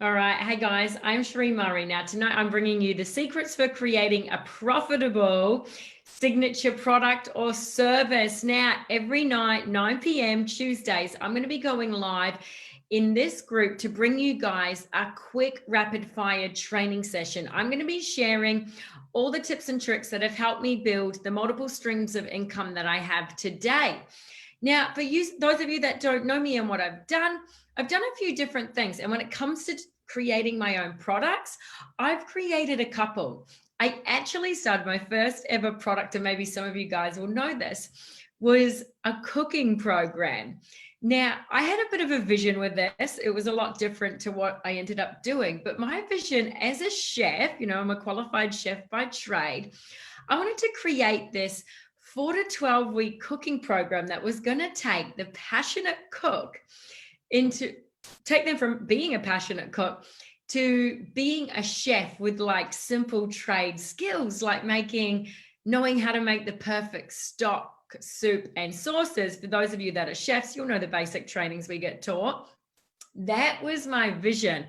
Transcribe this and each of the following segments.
All right. Hey guys, I'm Sheree Murray. Now, tonight I'm bringing you the secrets for creating a profitable signature product or service. Now, every night, 9 p.m. Tuesdays, I'm going to be going live in this group to bring you guys a quick rapid fire training session. I'm going to be sharing all the tips and tricks that have helped me build the multiple streams of income that I have today. Now, for you, those of you that don't know me and what I've done a few different things. And when it comes to creating my own products, I've created a couple. I actually started my first ever product, and maybe some of you guys will know this, was a cooking program. Now, I had a bit of a vision with this. It was a lot different to what I ended up doing. But my vision as a chef, I'm a qualified chef by trade, I wanted to create this 4 to 12 week cooking program that was going to take the passionate cook take them from being a passionate cook to being a chef with like simple trade skills, like knowing how to make the perfect stock, soup, and sauces. For those of you that are chefs, you'll know the basic trainings we get taught. That was my vision,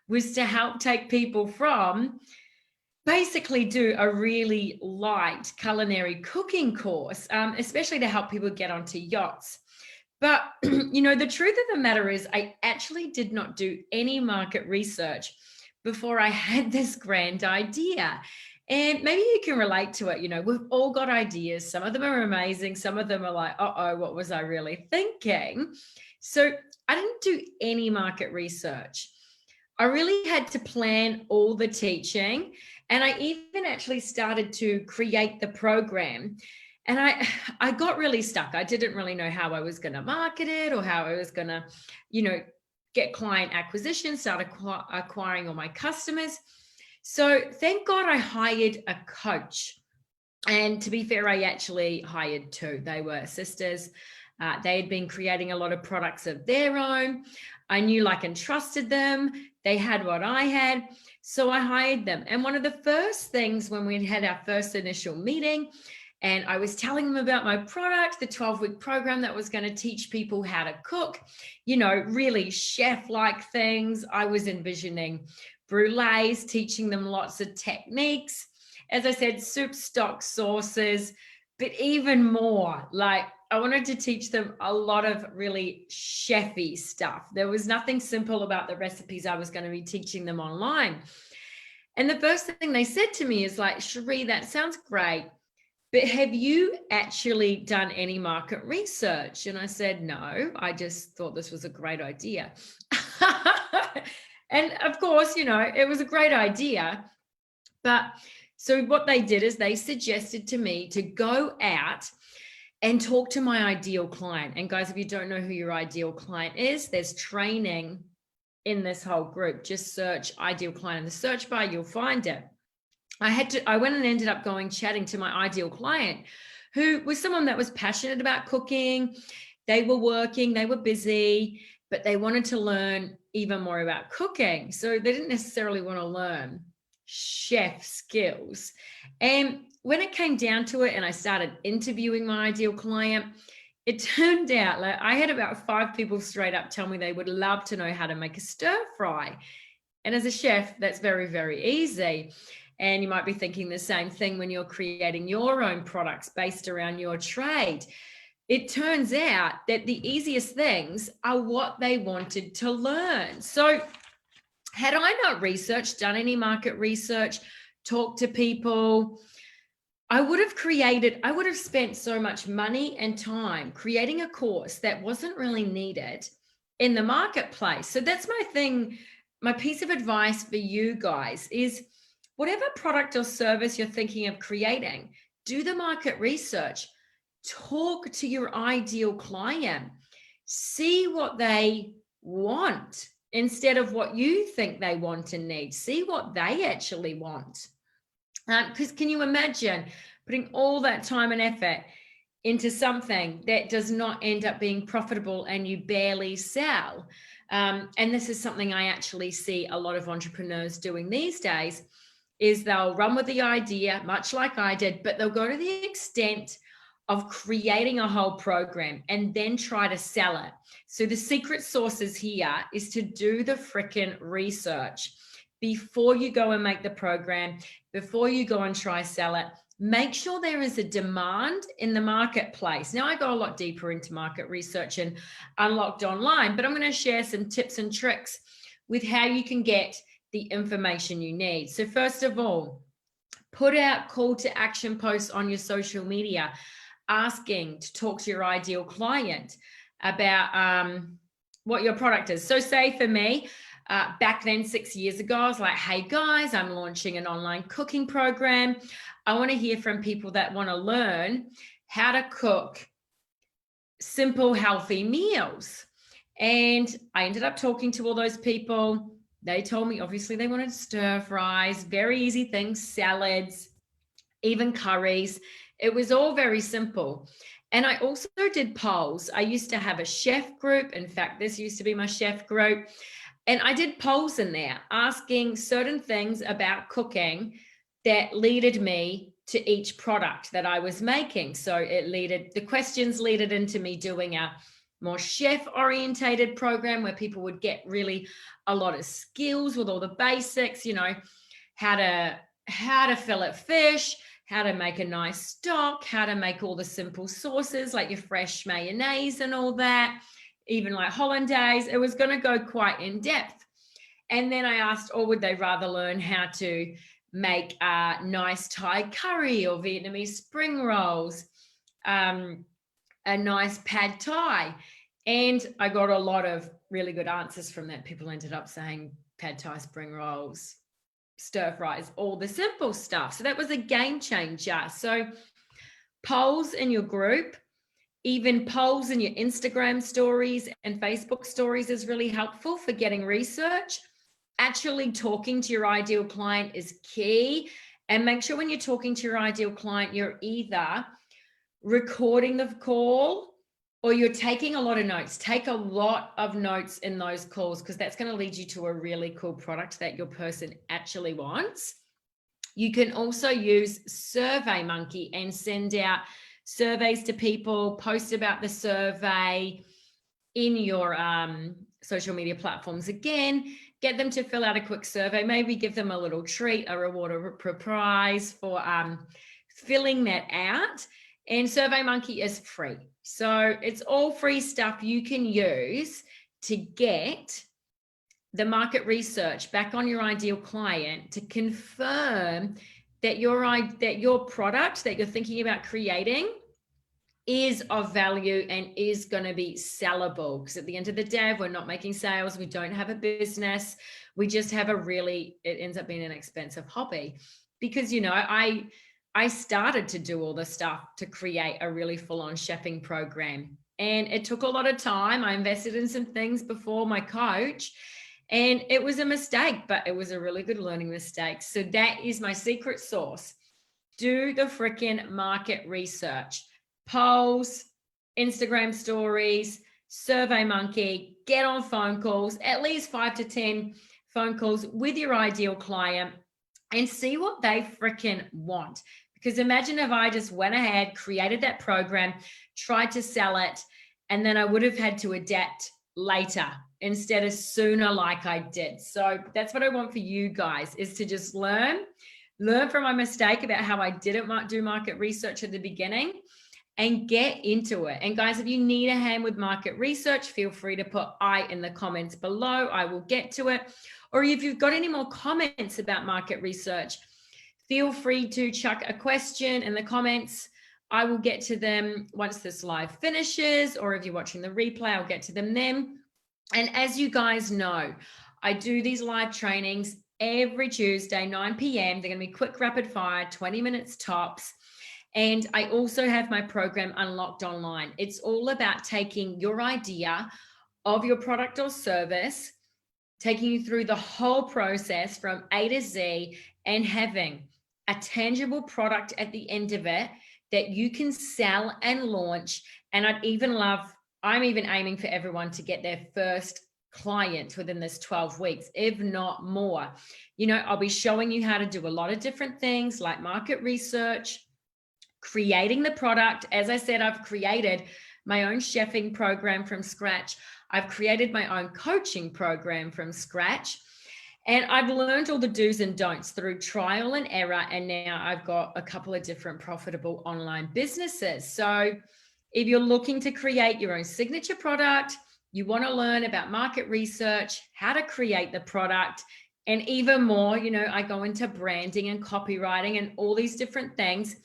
was to help take people from basically do a really light culinary cooking course, especially to help people get onto yachts. But, the truth of the matter is I actually did not do any market research before I had this grand idea. And maybe you can relate to it. We've all got ideas. Some of them are amazing. Some of them are like, uh-oh, what was I really thinking? So I didn't do any market research. I really had to plan all the teaching. And I even actually started to create the program. And I got really stuck. I didn't really know how I was going to market it or how I was going to, get client acquisition, start acquiring all my customers. So thank God I hired a coach. And to be fair, I actually hired two. They were sisters. They had been creating a lot of products of their own. I knew, like, and trusted them. They had what I had. So I hired them. And one of the first things when we had our first initial meeting, and I was telling them about my product, the 12-week program that was going to teach people how to cook, really chef-like things. I was envisioning brulees, teaching them lots of techniques. As I said, soup, stock, sauces, but even more, like, I wanted to teach them a lot of really chefy stuff. There was nothing simple about the recipes I was going to be teaching them online. And the first thing they said to me is like, Sheree, that sounds great, but have you actually done any market research? And I said, no, I just thought this was a great idea. And of course, it was a great idea. But so what they did is they suggested to me to go out and talk to my ideal client. And guys, if you don't know who your ideal client is, there's training in this whole group. Just search ideal client in the search bar, you'll find it. I went and ended up chatting to my ideal client, who was someone that was passionate about cooking. They were working, they were busy, but they wanted to learn even more about cooking. So they didn't necessarily want to learn chef skills. And when it came down to it and I started interviewing my ideal client, it turned out like I had about 5 people straight up tell me they would love to know how to make a stir fry. And as a chef, that's very, very easy. And you might be thinking the same thing when you're creating your own products based around your trade. It turns out that the easiest things are what they wanted to learn. So had I not done any market research, talked to people, I would have spent so much money and time creating a course that wasn't really needed in the marketplace. So that's my thing. My piece of advice for you guys is whatever product or service you're thinking of creating, do the market research, talk to your ideal client, see what they want instead of what you think they want and need. See what they actually want. Because can you imagine putting all that time and effort into something that does not end up being profitable and you barely sell? And this is something I actually see a lot of entrepreneurs doing these days, is they'll run with the idea, much like I did, but they'll go to the extent of creating a whole program and then try to sell it. So the secret sauces here is to do the freaking research before you go and make the program, before you go and try sell it. Make sure there is a demand in the marketplace. Now I go a lot deeper into market research and Unlocked Online, but I'm going to share some tips and tricks with how you can get the information you need. So first of all, put out call to action posts on your social media, asking to talk to your ideal client about what your product is. So say for me, back then 6 years ago, I was like, hey guys, I'm launching an online cooking program. I want to hear from people that want to learn how to cook simple, healthy meals. And I ended up talking to all those people. They told me, obviously, they wanted stir fries, very easy things, salads, even curries. It was all very simple. And I also did polls. I used to have a chef group. In fact, this used to be my chef group. And I did polls in there asking certain things about cooking that leaded me to each product that I was making. So the questions leaded into me doing a more chef orientated program where people would get really a lot of skills with all the basics, you know, how to fillet fish, how to make a nice stock, how to make all the simple sauces like your fresh mayonnaise and all that, even like hollandaise. It was going to go quite in depth. And then I asked, or would they rather learn how to make a nice Thai curry or Vietnamese spring rolls, a nice pad Thai? And I got a lot of really good answers from that. People ended up saying pad Thai, spring rolls, stir fries, all the simple stuff. So that was a game changer. So polls in your group, even polls in your Instagram stories and Facebook stories is really helpful for getting research. Actually talking to your ideal client is key. And make sure when you're talking to your ideal client, you're either recording the call or you're taking a lot of notes. Take a lot of notes in those calls because that's going to lead you to a really cool product that your person actually wants. You can also use SurveyMonkey and send out surveys to people, post about the survey in your social media platforms. Again, get them to fill out a quick survey, maybe give them a little treat, a reward or a prize for filling that out. And SurveyMonkey is free. So it's all free stuff you can use to get the market research back on your ideal client to confirm that your product that you're thinking about creating is of value and is going to be sellable. Because at the end of the day, if we're not making sales, we don't have a business, we just have it ends up being an expensive hobby. Because, you know, I started to do all the stuff to create a really full-on chefing program. And it took a lot of time. I invested in some things before my coach, and it was a mistake, but it was a really good learning mistake. So that is my secret sauce. Do the freaking market research. Polls, Instagram stories, SurveyMonkey, get on phone calls, at least 5 to 10 phone calls with your ideal client and see what they freaking want. Because imagine if I just went ahead, created that program, tried to sell it, and then I would have had to adapt later instead of sooner like I did. So that's what I want for you guys, is to just learn from my mistake about how I didn't do market research at the beginning and get into it. And guys, if you need a hand with market research, feel free to put I in the comments below. I will get to it. Or if you've got any more comments about market research, feel free to chuck a question in the comments. I will get to them once this live finishes, or if you're watching the replay, I'll get to them then. And as you guys know, I do these live trainings every Tuesday, 9 p.m. They're going to be quick, rapid fire, 20 minutes tops. And I also have my program Unlocked Online. It's all about taking your idea of your product or service, taking you through the whole process from A to Z, and having a tangible product at the end of it that you can sell and launch. And I'm even aiming for everyone to get their first client within this 12 weeks, if not more. You know, I'll be showing you how to do a lot of different things like market research, creating the product. As I said, I've created my own chefing program from scratch. I've created my own coaching program from scratch. And I've learned all the do's and don'ts through trial and error. And now I've got a couple of different profitable online businesses. So if you're looking to create your own signature product, you want to learn about market research, how to create the product, and even more, I go into branding and copywriting and all these different things.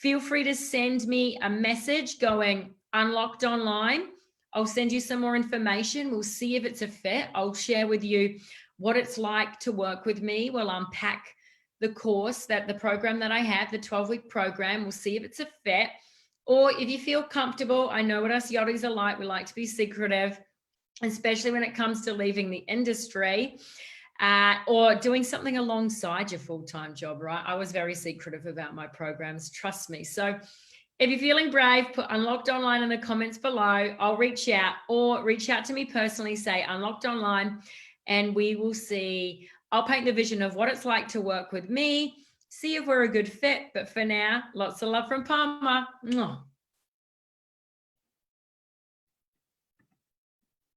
Feel free to send me a message going Unlocked Online. I'll send you some more information. We'll see if it's a fit. I'll share with you what it's like to work with me. We'll unpack the course, the program that I have, the 12-week program. We'll see if it's a fit. Or if you feel comfortable, I know what us yachties are like. We like to be secretive, especially when it comes to leaving the industry or doing something alongside your full-time job, right? I was very secretive about my programs, trust me. So if you're feeling brave, put Unlocked Online in the comments below. I'll reach out, or reach out to me personally, say Unlocked Online, and we will see. I'll paint the vision of what it's like to work with me, see if we're a good fit. But for now, lots of love from Palma. Mwah.